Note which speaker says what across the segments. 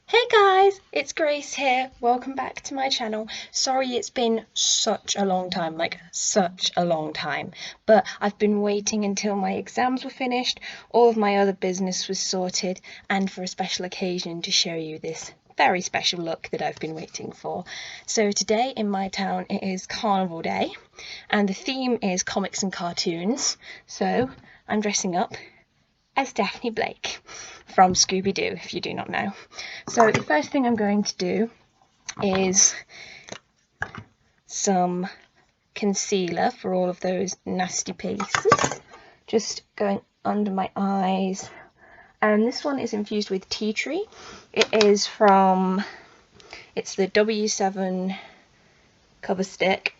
Speaker 1: Hey guys, it's Grace here. Welcome back to my channel. Sorry it's been such a long time, like such a long time, but I've been waiting until my exams were finished, all of my other business was sorted, and for a special occasion to show you this very special look that I've been waiting for. So today in my town it is Carnival Day, and the theme is comics and cartoons, so I'm dressing up as Daphne Blake from Scooby-Doo, if you do not know. So the first thing I'm going to do is some concealer for all of those nasty places, just going under my eyes. And this one is infused with tea tree. It's the W7 cover stick,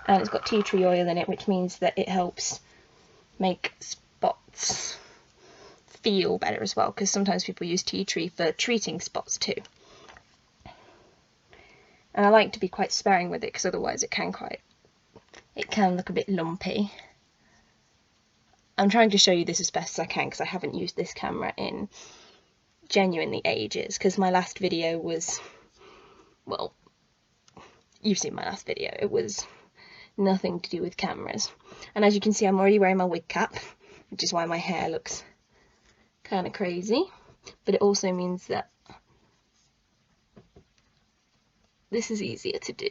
Speaker 1: and it's got tea tree oil in it, which means that it helps make spots feel better as well, because sometimes people use tea tree for treating spots too. And I like to be quite sparing with it, because otherwise it can look a bit lumpy. I'm trying to show you this as best as I can, because I haven't used this camera in genuinely ages, because my last video was, well, you've seen my last video, it was nothing to do with cameras. And as you can see, I'm already wearing my wig cap, which is why my hair looks kind of crazy, but it also means that this is easier to do.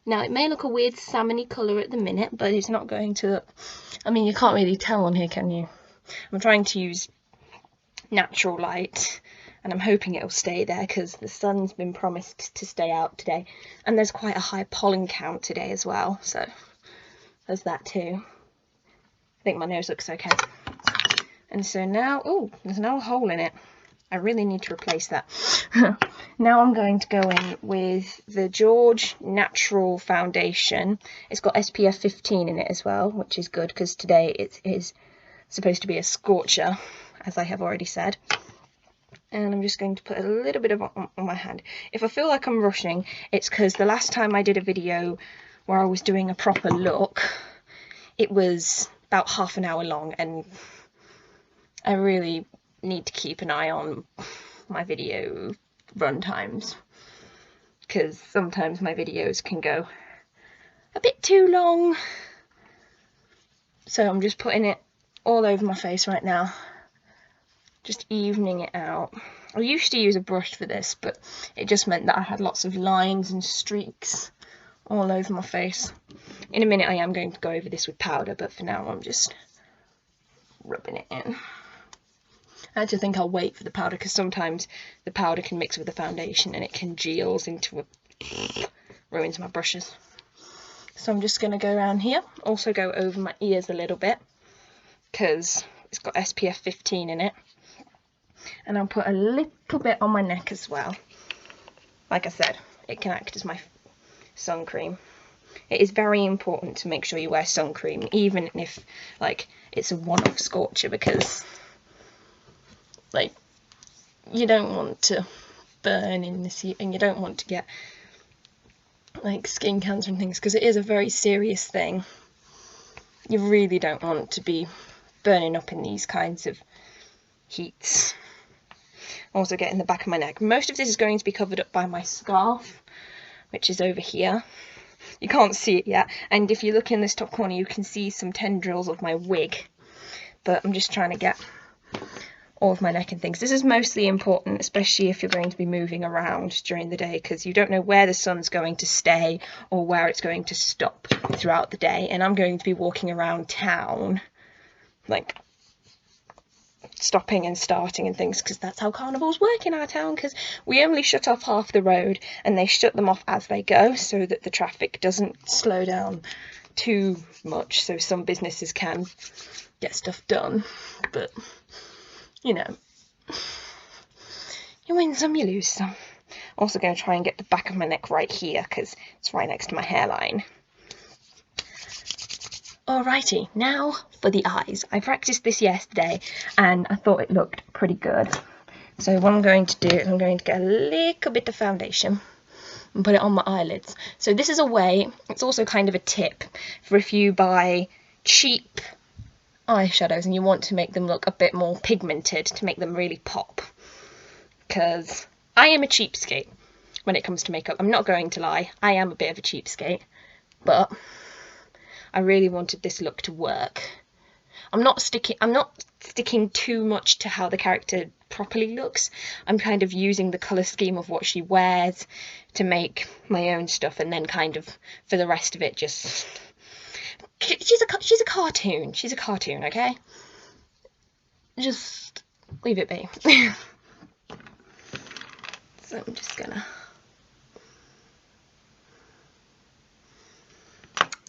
Speaker 1: Now it may look a weird salmony colour at the minute, but it's not going to look, I mean, you can't really tell on here, can you? I'm trying to use natural light, and I'm hoping it'll stay there because the sun's been promised to stay out today, and there's quite a high pollen count today as well, so there's that too. I think my nose looks okay. And so now, oh, there's no hole in it. I really need to replace that. Now I'm going to go in with the George Natural Foundation. It's got SPF 15 in it as well, which is good because today it is supposed to be a scorcher, as I have already said. And I'm just going to put a little bit of it on my hand. If I feel like I'm rushing, it's because the last time I did a video where I was doing a proper look, it was about half an hour long, and I really need to keep an eye on my video run times, because sometimes my videos can go a bit too long. So I'm just putting it all over my face right now, just evening it out. I used to use a brush for this, but it just meant that I had lots of lines and streaks all over my face. In a minute I am going to go over this with powder, but for now I'm just rubbing it in. I actually think I'll wait for the powder, because sometimes the powder can mix with the foundation and it congeals into ruins my brushes. So I'm just going to go around here, also go over my ears a little bit, because it's got SPF 15 in it. And I'll put a little bit on my neck as well. Like I said, it can act as my sun cream. It is very important to make sure you wear sun cream, even if like it's a one-off scorcher, because like you don't want to burn in this heat, and you don't want to get like skin cancer and things, because it is a very serious thing. You really don't want to be burning up in these kinds of heats. Also get in the back of my neck. Most of this is going to be covered up by my scarf, which is over here. You can't see it yet, and if you look in this top corner you can see some tendrils of my wig, but I'm just trying to get all of my neck and things. This is mostly important, especially if you're going to be moving around during the day, because you don't know where the sun's going to stay or where it's going to stop throughout the day. And I'm going to be walking around town, like stopping and starting and things, because that's how carnivals work in our town, because we only shut off half the road and they shut them off as they go so that the traffic doesn't slow down too much, so some businesses can get stuff done. But you know, you win some, you lose some. Also going to try and get the back of my neck right here, because it's right next to my hairline. Alrighty, now for the eyes. I practiced this yesterday and I thought it looked pretty good. So what I'm going to do is I'm going to get a little bit of foundation and put it on my eyelids. So this is a way, it's also kind of a tip for if you buy cheap eyeshadows and you want to make them look a bit more pigmented, to make them really pop. because I am a cheapskate when it comes to makeup. I'm not going to lie, I am a bit of a cheapskate, but I really wanted this look to work. I'm not sticking too much to how the character properly looks. I'm kind of using the colour scheme of what she wears to make my own stuff, and then kind of for the rest of it, just she's a cartoon. She's a cartoon, okay? Just leave it be. So I'm just gonna.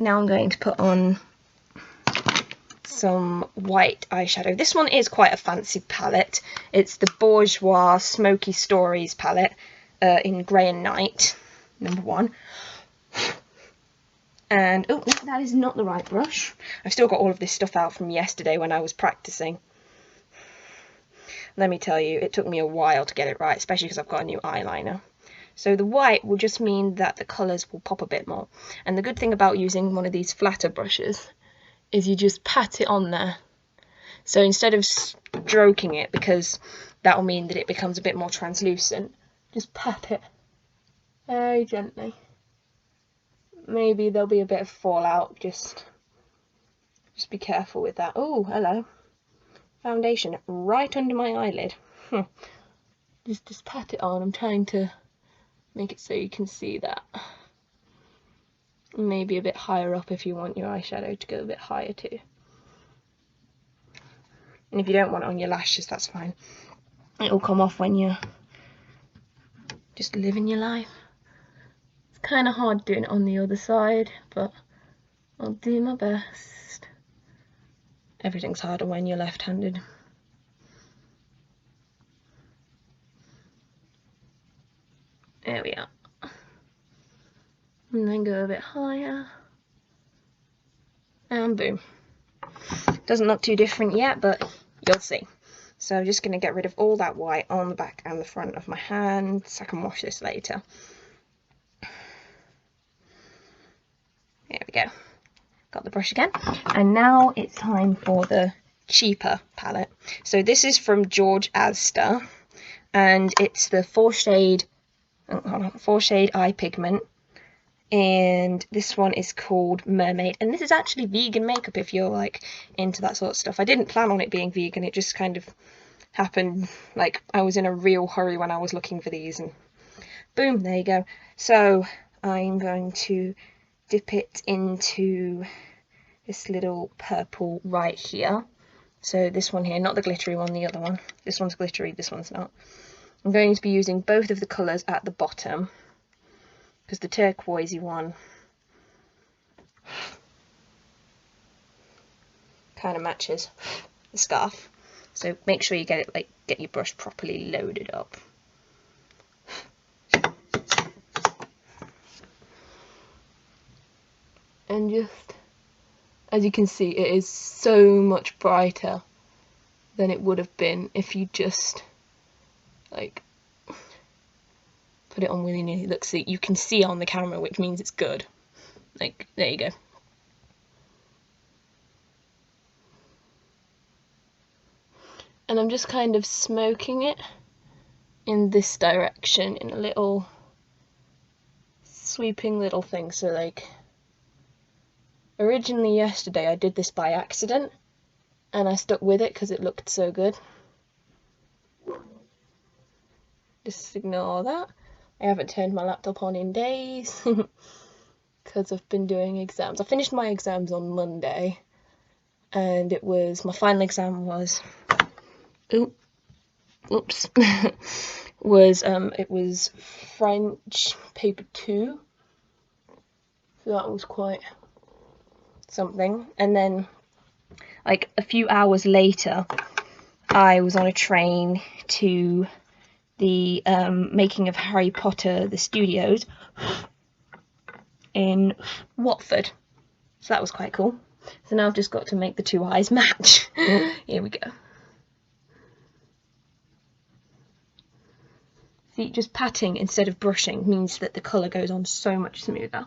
Speaker 1: Now I'm going to put on some white eyeshadow. This one is quite a fancy palette. It's the Bourjois Smoky Stories palette in Grey and Night, #1. And, oh, no, that is not the right brush. I've still got all of this stuff out from yesterday when I was practicing. Let me tell you, it took me a while to get it right, especially because I've got a new eyeliner. So the white will just mean that the colours will pop a bit more. And the good thing about using one of these flatter brushes is you just pat it on there. So instead of stroking it, because that will mean that it becomes a bit more translucent, just pat it very gently. Maybe there'll be a bit of fallout, just be careful with that. Oh, hello. Foundation right under my eyelid. Just pat it on. I'm trying to make it so you can see that. Maybe a bit higher up if you want your eyeshadow to go a bit higher too. And if you don't want it on your lashes, that's fine. It'll come off when you're just living your life. It's kind of hard doing it on the other side, but I'll do my best. Everything's harder when you're left-handed. There we are. And then go a bit higher. And boom. Doesn't look too different yet, but you'll see. So I'm just going to get rid of all that white on the back and the front of my hands. I can wash this later. There we go. Got the brush again. And now it's time for the cheaper palette. So this is from George Astor, and it's the 4-shade eye pigment. And this one is called Mermaid, and this is actually vegan makeup if you're like into that sort of stuff. I didn't plan on it being vegan, it just kind of happened. Like, I was in a real hurry when I was looking for these, and boom, there you go. So I'm going to dip it into this little purple right here. So this one here, not the glittery one, the other one. This one's glittery, this one's not. I'm going to be using both of the colours at the bottom, because the turquoisey one kind of matches the scarf. So make sure you get your brush properly loaded up. And just, as you can see, it is so much brighter than it would have been if you just like put it on willy-nilly. Look, see, you can see on the camera, which means it's good. Like, there you go. And I'm just kind of smoking it in this direction in a little sweeping little thing. So like, originally yesterday I did this by accident and I stuck with it because it looked so good. Just ignore that. I haven't turned my laptop on in days because I've been doing exams. I finished my exams on Monday, and it was, my final exam was, it was French paper 2, so that was quite something. And then like a few hours later I was on a train to the making of Harry Potter the studios in Watford, so that was quite cool. So now I've just got to make the two eyes match. Here we go. See, just patting instead of brushing means that the colour goes on so much smoother.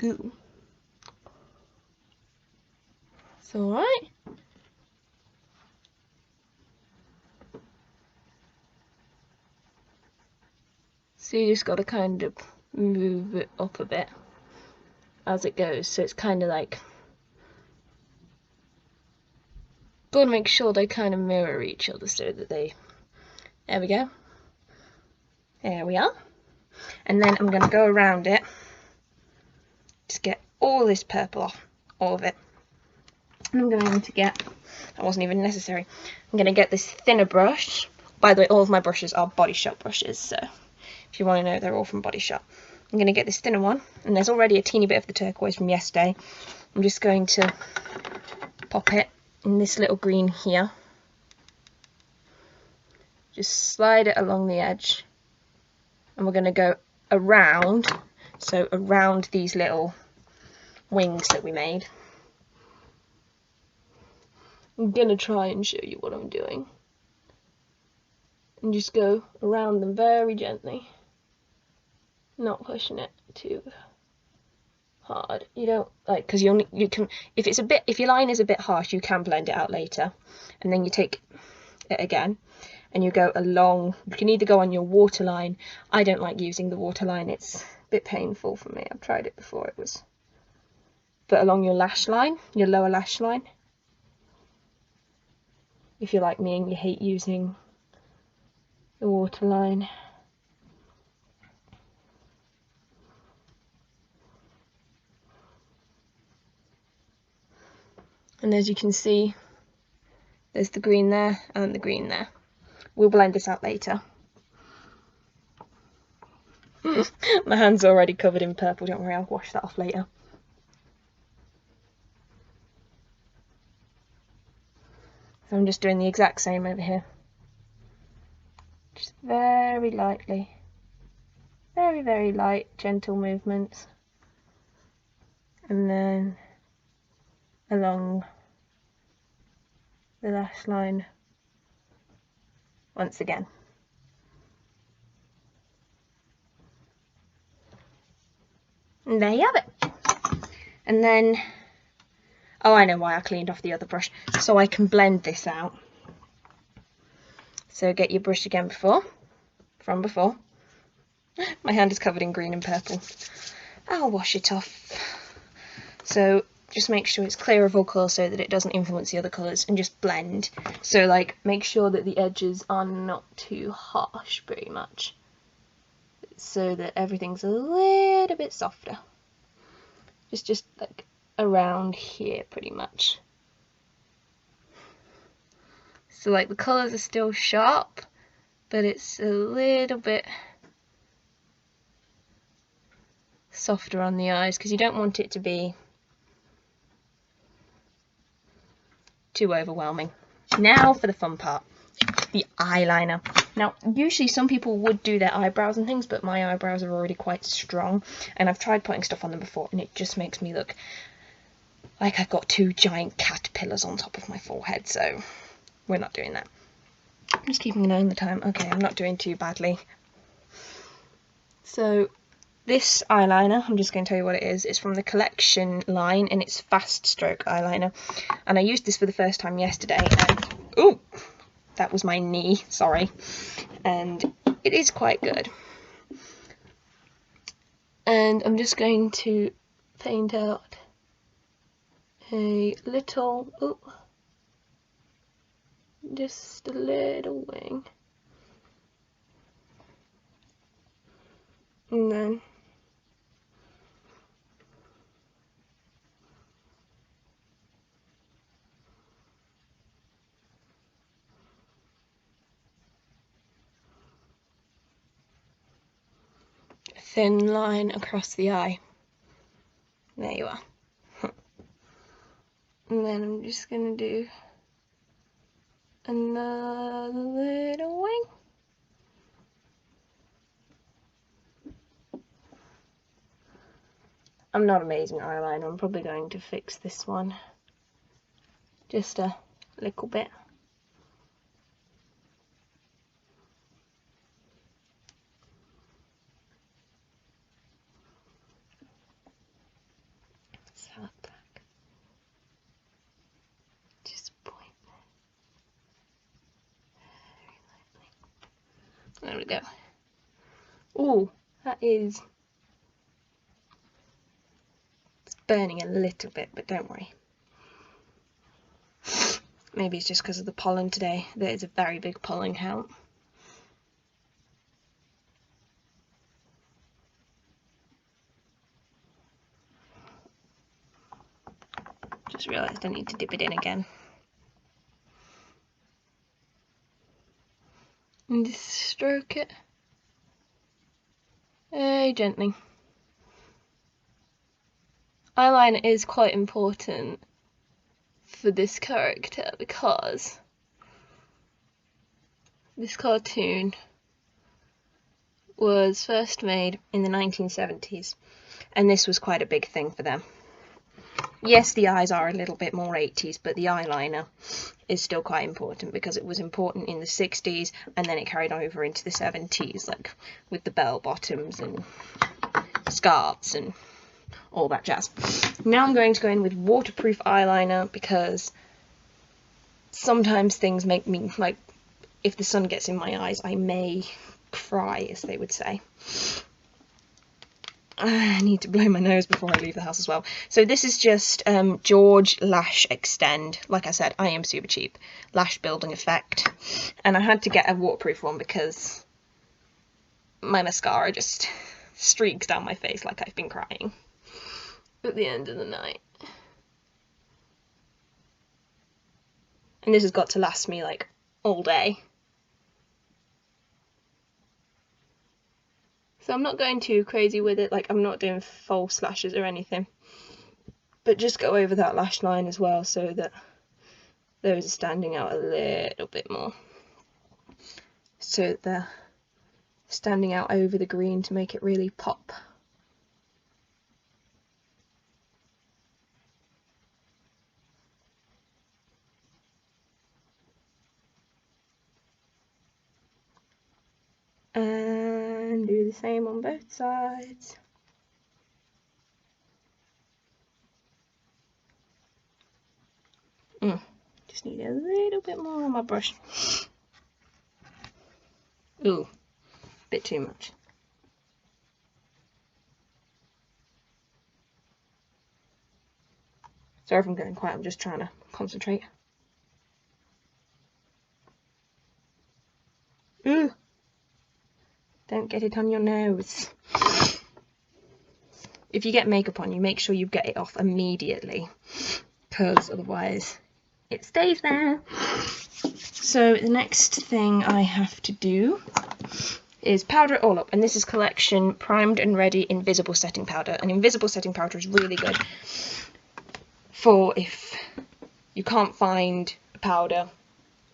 Speaker 1: go. It's alright. So you just got to kind of move it up a bit as it goes, so it's kind of like, got to make sure they kind of mirror each other so that they, there we go, there we are. And then I'm going to go around it, just get all this purple off, all of it. And I'm going to get, that wasn't even necessary, I'm going to get this thinner brush. By the way, all of my brushes are Body Shop brushes, so if you want to know, they're all from Body Shop. I'm going to get this thinner one, and there's already a teeny bit of the turquoise from yesterday. I'm just going to pop it in this little green here. Just slide it along the edge, and we're going to go around, so around these little wings that we made. I'm going to try and show you what I'm doing. And just go around them very gently. Not pushing it too hard. You don't like, because you can, if it's a bit, if your line is a bit harsh, you can blend it out later, and then you take it again and you go along. You can either go on your waterline. I don't like using the waterline, it's a bit painful for me. I've tried it before, it was, but along your lash line, your lower lash line, if you're like me and you hate using the waterline. And as you can see, there's the green there and the green there. We'll blend this out later. My hand's already covered in purple, don't worry, I'll wash that off later. So I'm just doing the exact same over here. Just very lightly. Very, very light, gentle movements. And then along the lash line once again. And there you have it. And then, oh, I know why I cleaned off the other brush, so I can blend this out. So get your brush again from before. My hand is covered in green and purple. I'll wash it off. So just make sure it's clear of all colours so that it doesn't influence the other colours, and just blend. So like, make sure that the edges are not too harsh pretty much, so that everything's a little bit softer. Just like around here pretty much. So like the colours are still sharp, but it's a little bit softer on the eyes, because you don't want it to be too overwhelming. Now for the fun part, the eyeliner. Now usually some people would do their eyebrows and things, but my eyebrows are already quite strong, and I've tried putting stuff on them before and it just makes me look like I've got two giant caterpillars on top of my forehead, so we're not doing that. I'm just keeping an eye on the time. Okay, I'm not doing too badly. So this eyeliner, I'm just going to tell you what it is. It's from the Collection line, and it's Fast Stroke eyeliner. And I used this for the first time yesterday, and ooh, that was my knee, sorry. And it is quite good. And I'm just going to paint out a little, ooh, just a little wing. And then a thin line across the eye. There you are. And then I'm just going to do another little wing. I'm not amazing at eyeliner. I'm probably going to fix this one just a little bit. There we go. Oh, that is... It's burning a little bit, but don't worry. Maybe it's just because of the pollen today. There is a very big pollen count. Just realised I need to dip it in again. And just stroke it very gently. Eyeliner is quite important for this character because this cartoon was first made in the 1970s, and this was quite a big thing for them. Yes, the eyes are a little bit more 80s, but the eyeliner is still quite important because it was important in the 60s, and then it carried over into the 70s, like with the bell bottoms and scarves and all that jazz. Now I'm going to go in with waterproof eyeliner because sometimes things make me, like, if the sun gets in my eyes, I may cry, as they would say. I need to blow my nose before I leave the house as well. So this is just George Lash Extend. Like I said, I am super cheap. Lash building effect. And I had to get a waterproof one because my mascara just streaks down my face like I've been crying at the end of the night. And this has got to last me like all day. So I'm not going too crazy with it, like I'm not doing false lashes or anything. But just go over that lash line as well so that those are standing out a little bit more. So that they're standing out over the green to make it really pop. And do the same on both sides. Just need a little bit more on my brush. Ooh, bit too much. Sorry if I'm getting quiet, I'm just trying to concentrate. Ooh, don't get it on your nose. If you get makeup on, you make sure you get it off immediately, because otherwise it stays there. So the next thing I have to do is powder it all up, and this is Collection Primed and Ready Invisible Setting Powder. And invisible setting powder is really good for if you can't find a powder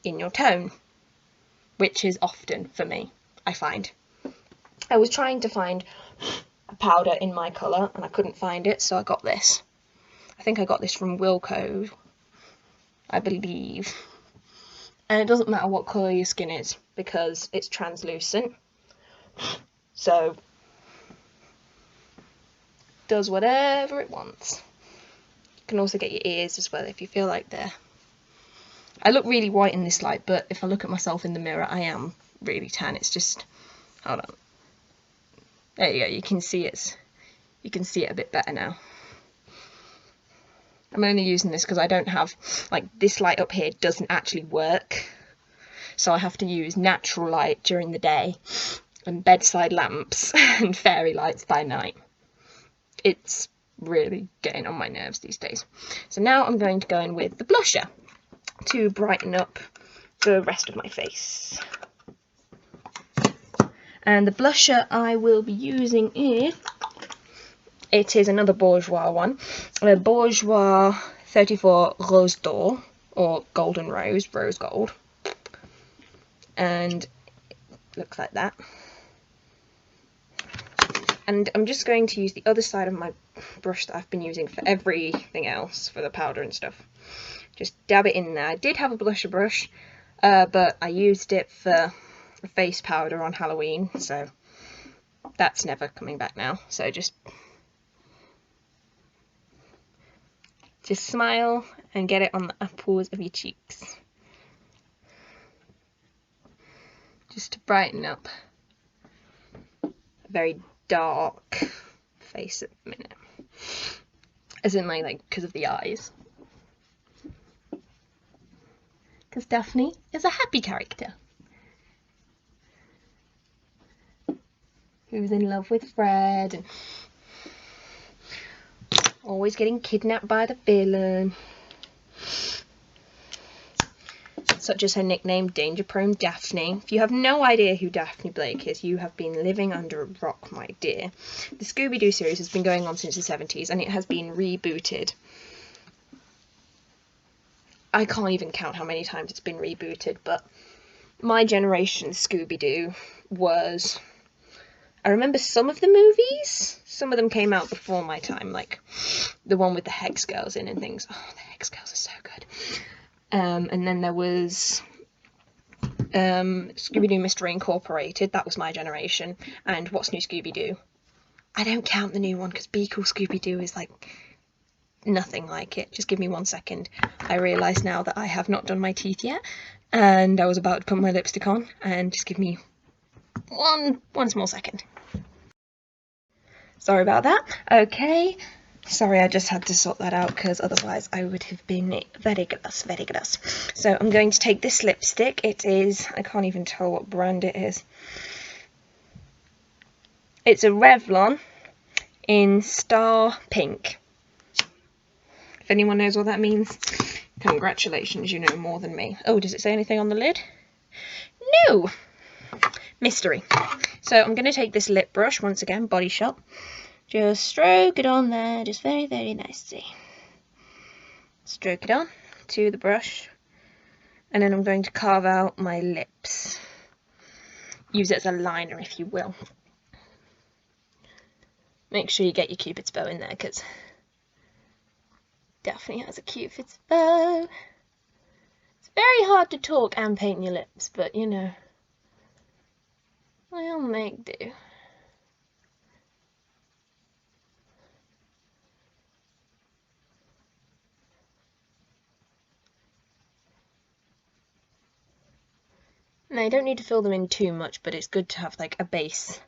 Speaker 1: in your tone, which is often for me, I find. I was trying to find a powder in my colour and I couldn't find it, so I got this. I think I got this from Wilko, I believe. And it doesn't matter what colour your skin is because it's translucent, so it does whatever it wants. You can also get your ears as well if you feel like they're... I look really white in this light, but if I look at myself in the mirror I am really tan. It's just... hold on. There you go, you can see it a bit better now. I'm only using this because I don't have, like, this light up here doesn't actually work. So I have to use natural light during the day and bedside lamps and fairy lights by night. It's really getting on my nerves these days. So now I'm going to go in with the blusher to brighten up the rest of my face. And the blusher I will be using is, it is another Bourjois one, a Bourjois 34 Rose d'Or, or Golden Rose, Rose Gold. And it looks like that. And I'm just going to use the other side of my brush that I've been using for everything else, for the powder and stuff. Just dab it in there. I did have a blusher brush, but I used it for a face powder on Halloween, so that's never coming back now. So just smile and get it on the apples of your cheeks. just to brighten up a very dark face at the minute. As in like because of the eyes. Because Daphne is a happy character who's in love with Fred and always getting kidnapped by the villain. Such as her nickname, Danger Prone Daphne. If you have no idea who Daphne Blake is, you have been living under a rock, my dear. The Scooby-Doo series has been going on since the 70s, and it has been rebooted. I can't even count how many times it's been rebooted, but my generation's Scooby-Doo was... I remember some of the movies. Some of them came out before my time, like the one with the Hex Girls in and things. Oh, the Hex Girls are so good. And then there was Scooby-Doo Mystery Incorporated. That was my generation. And What's New Scooby-Doo? I don't count the new one because Be Cool Scooby-Doo is like nothing like it. Just give me 1 second. I realise now that I have not done my teeth yet. And I was about to put my lipstick on. And just give me one small second. Sorry about that. Okay. Sorry, I just had to sort that out because otherwise I would have been very gross, very gross. So I'm going to take this lipstick. It is, I can't even tell what brand it is. It's a Revlon in Star Pink. If anyone knows what that means, congratulations, you know more than me. Oh, does it say anything on the lid? No! Mystery. So I'm going to take this lip brush, once again, Body Shop. Just stroke it on there, just very, very nicely. Stroke it on to the brush. And then I'm going to carve out my lips. Use it as a liner, if you will. Make sure you get your Cupid's bow in there, because Daphne has a Cupid's bow. It's very hard to talk and paint your lips, but you know, we'll make do. Now, you don't need to fill them in too much, but it's good to have like a base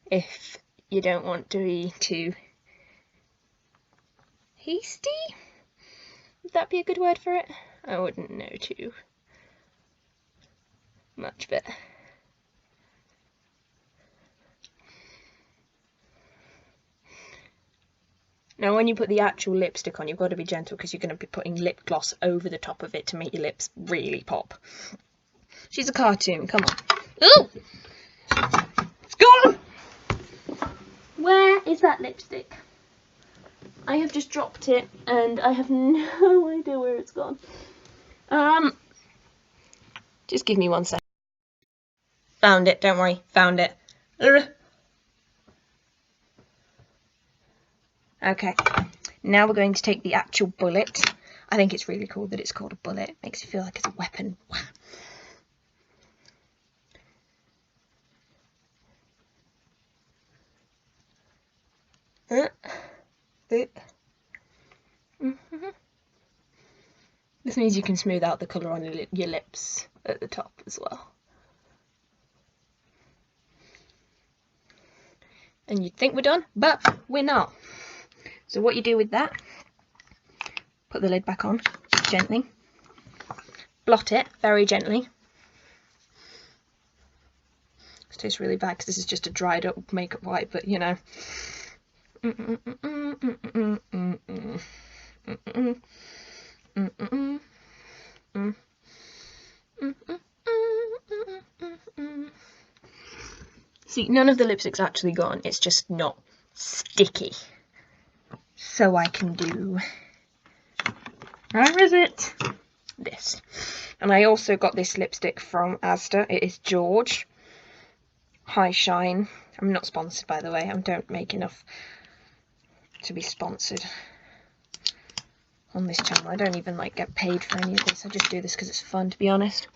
Speaker 1: if you don't want to be too hasty. Would that be a good word for it? I wouldn't know too much, but now when you put the actual lipstick on, you've got to be gentle because you're going to be putting lip gloss over the top of it to make your lips really pop. She's a cartoon, come on. Ooh! It's gone! Where is that lipstick? I have just dropped it and I have no idea where it's gone. Just give me 1 second. Found it, don't worry, found it. Okay, now we're going to take the actual bullet. I think it's really cool that it's called a bullet. It makes you feel like it's a weapon. This means you can smooth out the colour on your lips at the top as well. And you'd think we're done, but we're not. So what you do with that, put the lid back on gently, blot it very gently. This tastes really bad because this is just a dried up makeup wipe, but you know. See, none of the lipstick's actually gone, it's just not sticky. So I can do, where is it? This. And I also got this lipstick from Asda. It is George High Shine. I'm not sponsored, by the way. I don't make enough to be sponsored on this channel. I don't even like get paid for any of this. I just do this because it's fun, to be honest.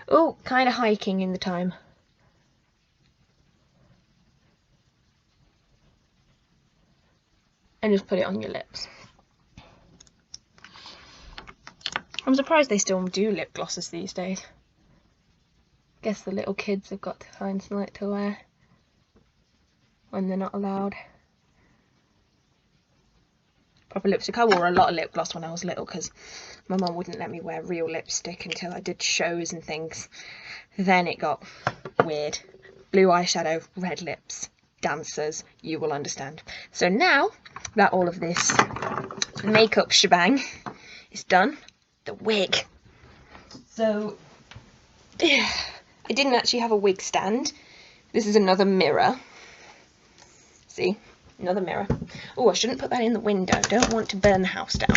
Speaker 1: Oh, kind of hiking in the time. And just put it on your lips. I'm surprised they still do lip glosses these days. Guess the little kids have got to find something to wear when they're not allowed. Proper lipstick. I wore a lot of lip gloss when I was little because my mum wouldn't let me wear real lipstick until I did shows and things. Then it got weird. Blue eyeshadow, red lips, dancers, you will understand. So now that all of this makeup shebang is done, the wig. So I didn't actually have a wig stand. This is another mirror. See? Another mirror. Oh, I shouldn't put that in the window. Don't want to burn the house down.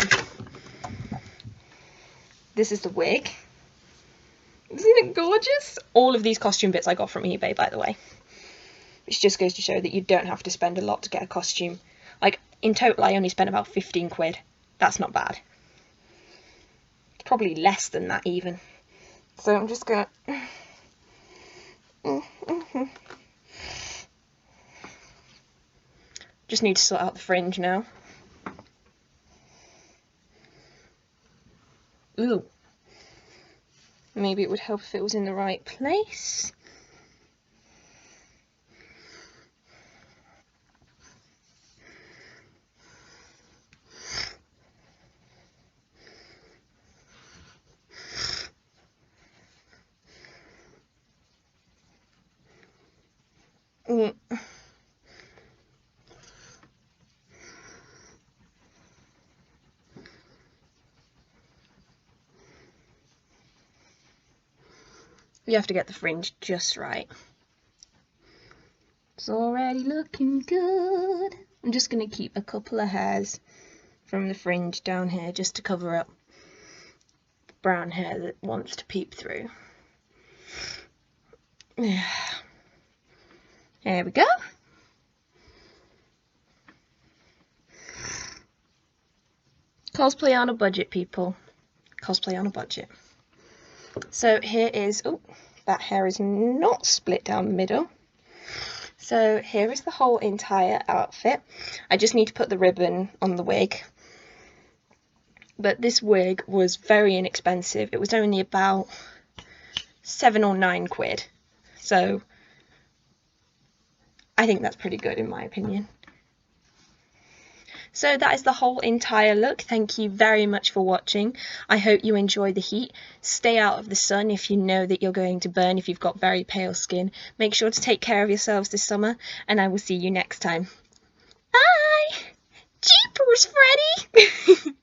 Speaker 1: This is the wig. Isn't it gorgeous? All of these costume bits I got from eBay, by the way. Which just goes to show that you don't have to spend a lot to get a costume. Like, in total, I only spent about 15 quid. That's not bad. Probably less than that, even. So I'm just gonna... Just need to sort out the fringe now. Ooh. Maybe it would help if it was in the right place. You have to get the fringe just right. It's already looking good. I'm just going to keep a couple of hairs from the fringe down here just to cover up brown hair that wants to peep through. There we go. Cosplay on a budget, people. Cosplay on a budget. So here is, oh, that hair is not split down the middle. So here is the whole entire outfit. I just need to put the ribbon on the wig. But this wig was very inexpensive. It was only about 7 or 9 quid. So I think that's pretty good in my opinion. So that is the whole entire look. Thank you very much for watching. I hope you enjoy the heat. Stay out of the sun if you know that you're going to burn if you've got very pale skin. Make sure to take care of yourselves this summer, and I will see you next time. Bye! Jeepers, Freddy!